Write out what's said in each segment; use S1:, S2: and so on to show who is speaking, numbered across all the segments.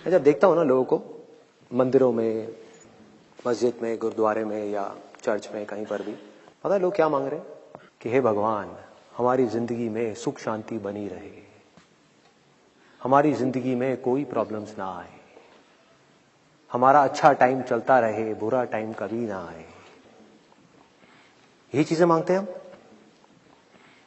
S1: मैं जब देखता हूँ ना लोगों को मंदिरों में, मस्जिद में, गुरुद्वारे में या चर्च में, कहीं पर भी, पता है लोग क्या मांग रहे हैं कि हे भगवान, हमारी जिंदगी में सुख शांति बनी रहे, हमारी जिंदगी में कोई प्रॉब्लम्स ना आए, हमारा अच्छा टाइम चलता रहे, बुरा टाइम कभी ना आए। यही चीजें मांगते हैं हम।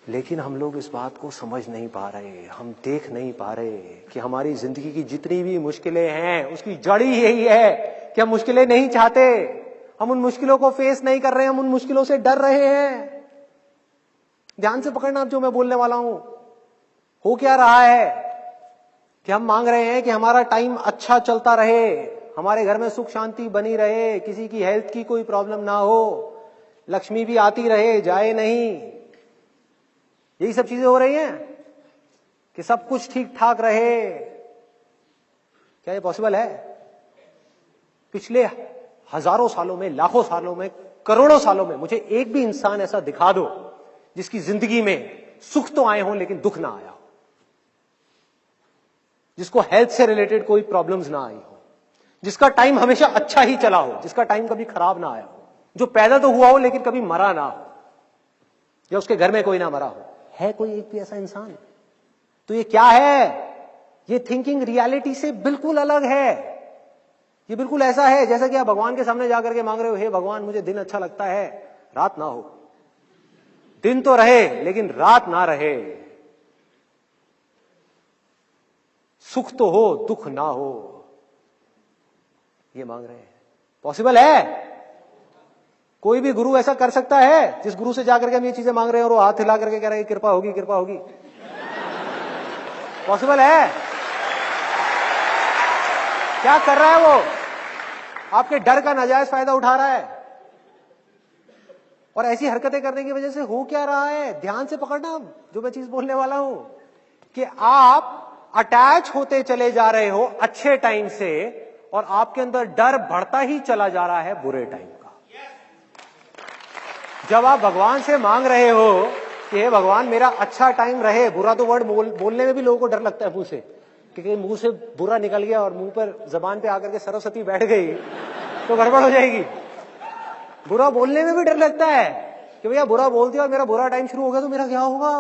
S1: लेकिन हम लोग इस बात को समझ नहीं पा रहे, हम देख नहीं पा रहे कि हमारी जिंदगी की जितनी भी मुश्किलें हैं उसकी जड़ ही यही है कि हम मुश्किलें नहीं चाहते, हम उन मुश्किलों को फेस नहीं कर रहे हैं, हम उन मुश्किलों से डर रहे हैं। ध्यान से पकड़ना जो मैं बोलने वाला हूं। हो क्या रहा है कि हम मांग रहे हैं कि हमारा टाइम अच्छा चलता रहे, हमारे घर में सुख शांति बनी रहे, किसी की हेल्थ की कोई प्रॉब्लम ना हो, लक्ष्मी भी आती रहे जाए नहीं। यही सब चीजें हो रही हैं कि सब कुछ ठीक ठाक रहे। क्या ये पॉसिबल है? पिछले हजारों सालों में, लाखों सालों में, करोड़ों सालों में मुझे एक भी इंसान ऐसा दिखा दो जिसकी जिंदगी में सुख तो आए हों लेकिन दुख ना आया हो, जिसको हेल्थ से रिलेटेड कोई प्रॉब्लम्स ना आई हो, जिसका टाइम हमेशा अच्छा ही चला हो, जिसका टाइम कभी खराब ना आया हो, जो पैदा तो हुआ हो लेकिन कभी मरा ना हो, या उसके घर में कोई ना मरा हो। है कोई एक भी ऐसा इंसान? तो ये क्या है? ये थिंकिंग रियलिटी से बिल्कुल अलग है। ये बिल्कुल ऐसा है जैसा कि आप भगवान के सामने जाकर के मांग रहे हो, हे भगवान मुझे दिन अच्छा लगता है, रात ना हो। दिन तो रहे लेकिन रात ना रहे, सुख तो हो दुख ना हो, ये मांग रहे हैं। पॉसिबल है? कोई भी गुरु ऐसा कर सकता है जिस गुरु से जाकर के हम ये चीजें मांग रहे हैं और वो हाथ हिला करके कह रहे हैं कृपा होगी कृपा होगी? पॉसिबल है? क्या कर रहा है वो? आपके डर का नाजायज फायदा उठा रहा है। और ऐसी हरकतें करने की वजह से हो क्या रहा है? ध्यान से पकड़ना जो मैं चीज बोलने वाला हूं कि आप अटैच होते चले जा रहे हो अच्छे टाइम से और आपके अंदर डर बढ़ता ही चला जा रहा है बुरे टाइम का। जब आप भगवान से मांग रहे हो कि हे भगवान मेरा अच्छा टाइम रहे, बुरा तो वर्ड बोलने में भी लोगों को डर लगता है मुंह से, क्योंकि मुंह से बुरा निकल गया और मुंह पर जबान पे आकर के सरस्वती बैठ गई तो गड़बड़ हो जाएगी। बुरा बोलने में भी डर लगता है कि भैया बुरा बोल दिया और मेरा बुरा टाइम शुरू हो गया तो मेरा क्या होगा।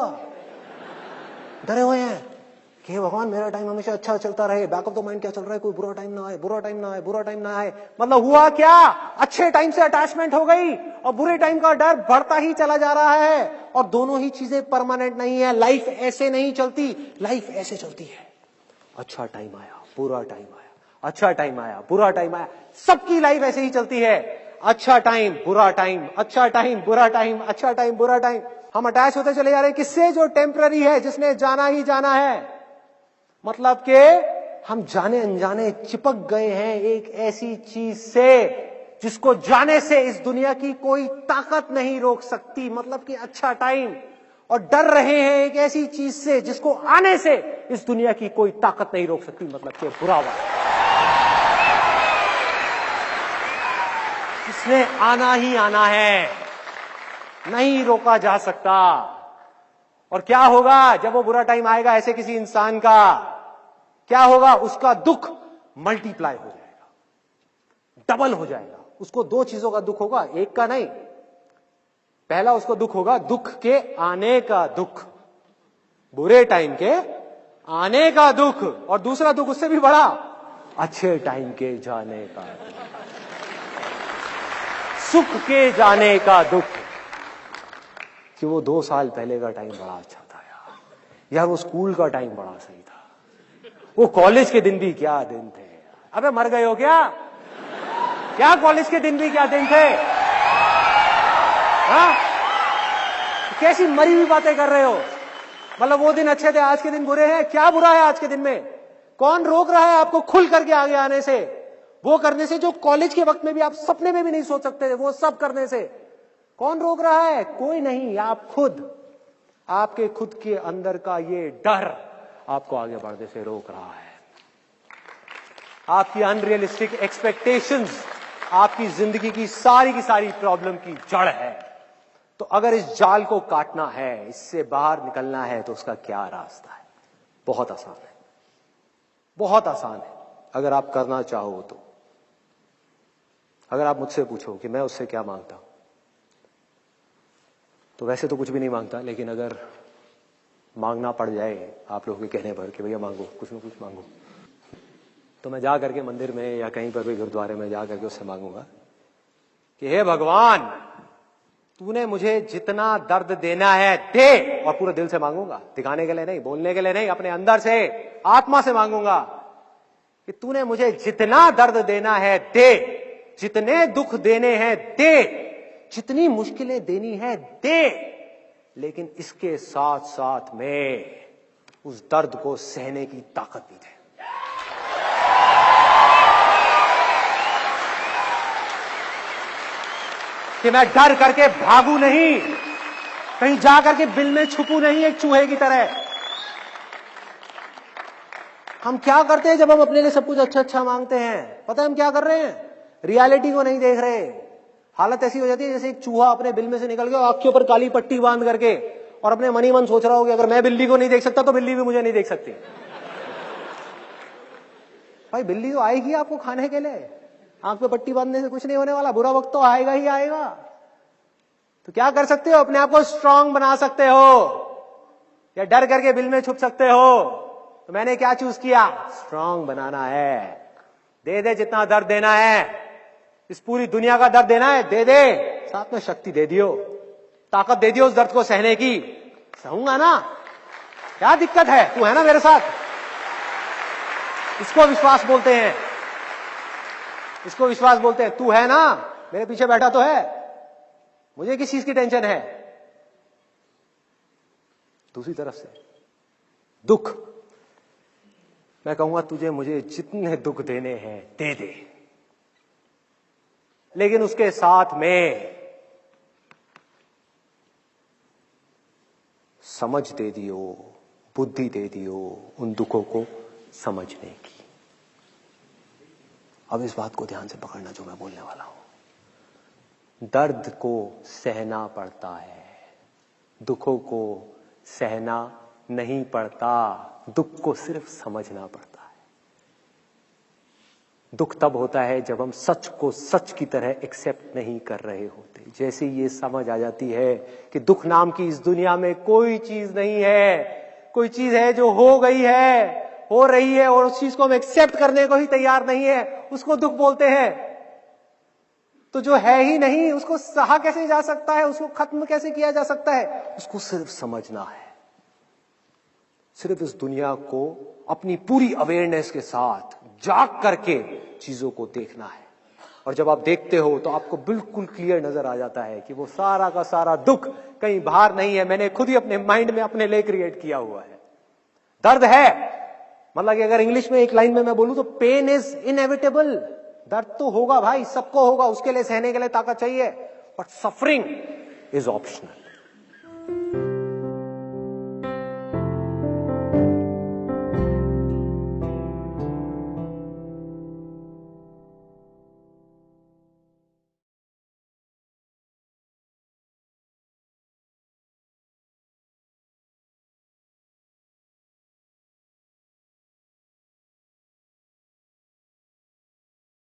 S1: डरे हुए हैं कि हे भगवान मेरा टाइम हमेशा अच्छा चलता रहे, बैक ऑफ द माइंड क्या चल रहा है, कोई बुरा टाइम ना आए, बुरा टाइम ना आए, बुरा टाइम ना आए। मतलब हुआ क्या? अच्छे टाइम से अटैचमेंट हो गई और बुरे टाइम का डर बढ़ता ही चला जा रहा है। और दोनों ही चीजें परमानेंट नहीं है। लाइफ ऐसे नहीं चलती, लाइफ ऐसे चलती है। अच्छा टाइम आया, बुरा टाइम आया, अच्छा टाइम आया, बुरा टाइम आया। सबकी लाइफ ऐसे ही चलती है। अच्छा टाइम, बुरा टाइम, अच्छा टाइम, बुरा टाइम, अच्छा टाइम, बुरा टाइम। हम अटैच होते चले जा रहे हैं किससे? जो टेम्पररी है, जिसने जाना ही जाना है। मतलब कि हम जाने अनजाने चिपक गए हैं एक ऐसी चीज से जिसको जाने से इस दुनिया की कोई ताकत नहीं रोक सकती। मतलब कि अच्छा टाइम, और डर रहे हैं एक ऐसी चीज से जिसको आने से इस दुनिया की कोई ताकत नहीं रोक सकती। मतलब कि बुरा वक्त, जिसने आना ही आना है, नहीं रोका जा सकता। और क्या होगा जब वो बुरा टाइम आएगा ऐसे किसी इंसान का? क्या होगा? उसका दुख मल्टीप्लाई हो जाएगा, डबल हो जाएगा। उसको दो चीजों का दुख होगा, एक का नहीं। पहला उसको दुख होगा दुख के आने का दुख, बुरे टाइम के आने का दुख, और दूसरा दुख उससे भी बड़ा, अच्छे टाइम के जाने का दुख, सुख के जाने का दुख। कि वो 2 साल पहले का टाइम बड़ा अच्छा था यार, वो स्कूल का टाइम बड़ा सही था, वो कॉलेज के दिन भी क्या दिन थे। अबे मर गए हो क्या? क्या कॉलेज के दिन भी क्या दिन थे? हाँ? कैसी मरी हुई बातें कर रहे हो? मतलब वो दिन अच्छे थे, आज के दिन बुरे हैं। क्या बुरा है आज के दिन में? कौन रोक रहा है आपको खुल करके आगे आने से, वो करने से जो कॉलेज के वक्त में भी आप सपने में भी नहीं सोच सकते थे, वो सब करने से? कौन रोक रहा है? कोई नहीं, आप खुद। आपके खुद के अंदर का ये डर आपको आगे बढ़ने से रोक रहा है। आपकी अनरियलिस्टिक एक्सपेक्टेशंस आपकी जिंदगी की सारी प्रॉब्लम की जड़ है। तो अगर इस जाल को काटना है, इससे बाहर निकलना है, तो उसका क्या रास्ता है? बहुत आसान है, बहुत आसान है। अगर आप करना चाहो तो। अगर आप मुझसे पूछो कि मैं उससे क्या मांगता हूं, तो वैसे तो कुछ भी नहीं मांगता, लेकिन अगर मांगना पड़ जाए आप लोगों के कहने पर कि भैया मांगो, कुछ ना कुछ मांगो, तो मैं जा करके मंदिर में या कहीं पर भी गुरुद्वारे में जा करके उससे मांगूंगा कि हे भगवान, तूने मुझे जितना दर्द देना है दे। और पूरे दिल से मांगूंगा, दिखाने के लिए नहीं, बोलने के लिए नहीं, अपने अंदर से, आत्मा से मांगूंगा कि तूने मुझे जितना दर्द देना है दे, जितने दुख देने हैं दे, जितनी मुश्किलें देनी है दे, लेकिन इसके साथ साथ में उस दर्द को सहने की ताकत भी दे। कि मैं डर करके भागू नहीं, कहीं जा करके बिल में छुपू नहीं एक चूहे की तरह। हम क्या करते हैं जब हम अपने लिए सब कुछ अच्छा अच्छा मांगते हैं? पता है हम क्या कर रहे हैं? रियलिटी को नहीं देख रहे। हालत ऐसी हो जाती है जैसे एक चूहा अपने बिल में से निकल गया, आंख के ऊपर काली पट्टी बांध करके, और अपने मन ही मन सोच रहा हो कि अगर मैं बिल्ली को नहीं देख सकता तो बिल्ली भी मुझे नहीं देख सकती। भाई बिल्ली तो आएगी आपको खाने के लिए, आंख पे पट्टी बांधने से कुछ नहीं होने वाला, बुरा वक्त तो आएगा ही आएगा। तो क्या कर सकते हो? अपने आप को स्ट्रांग बना सकते हो, या डर करके बिल में छुप सकते हो। तो मैंने क्या चूज किया? स्ट्रांग बनाना है। दे दे जितना दर्द देना है, इस पूरी दुनिया का दर्द देना है दे दे, साथ में शक्ति दे दियो, ताकत दे दियो उस दर्द को सहने की। सहूंगा ना, क्या दिक्कत है? तू है ना मेरे साथ। इसको विश्वास बोलते हैं, इसको विश्वास बोलते हैं। तू है ना, मेरे पीछे बैठा तो है, मुझे किस चीज की टेंशन है? दूसरी तरफ से दुख, मैं कहूंगा तुझे मुझे जितने दुख देने हैं दे दे, लेकिन उसके साथ में समझ दे दियो, बुद्धि दे दियो उन दुखों को समझने की। अब इस बात को ध्यान से पकड़ना जो मैं बोलने वाला हूं। दर्द को सहना पड़ता है, दुखों को सहना नहीं पड़ता, दुख को सिर्फ समझना पड़ता है। दुख तब होता है जब हम सच को सच की तरह एक्सेप्ट नहीं कर रहे होते। जैसे ये समझ आ जाती है कि दुख नाम की इस दुनिया में कोई चीज नहीं है, कोई चीज है जो हो गई है, हो रही है, और उस चीज को हम एक्सेप्ट करने को ही तैयार नहीं है, उसको दुख बोलते हैं। तो जो है ही नहीं उसको सहा कैसे जा सकता है, उसको खत्म कैसे किया जा सकता है? उसको सिर्फ समझना है, सिर्फ इस दुनिया को अपनी पूरी अवेयरनेस के साथ जाग करके चीजों को देखना है। और जब आप देखते हो तो आपको बिल्कुल क्लियर नजर आ जाता है कि वो सारा का सारा दुख कहीं बाहर नहीं है, मैंने खुद ही अपने माइंड में अपने लिए क्रिएट किया हुआ है। दर्द है, मतलब कि अगर इंग्लिश में एक लाइन में मैं बोलूं तो पेन इज इनएविटेबल। दर्द तो होगा भाई, सबको होगा, उसके लिए सहने के लिए ताकत चाहिए, बट सफरिंग इज ऑप्शनल।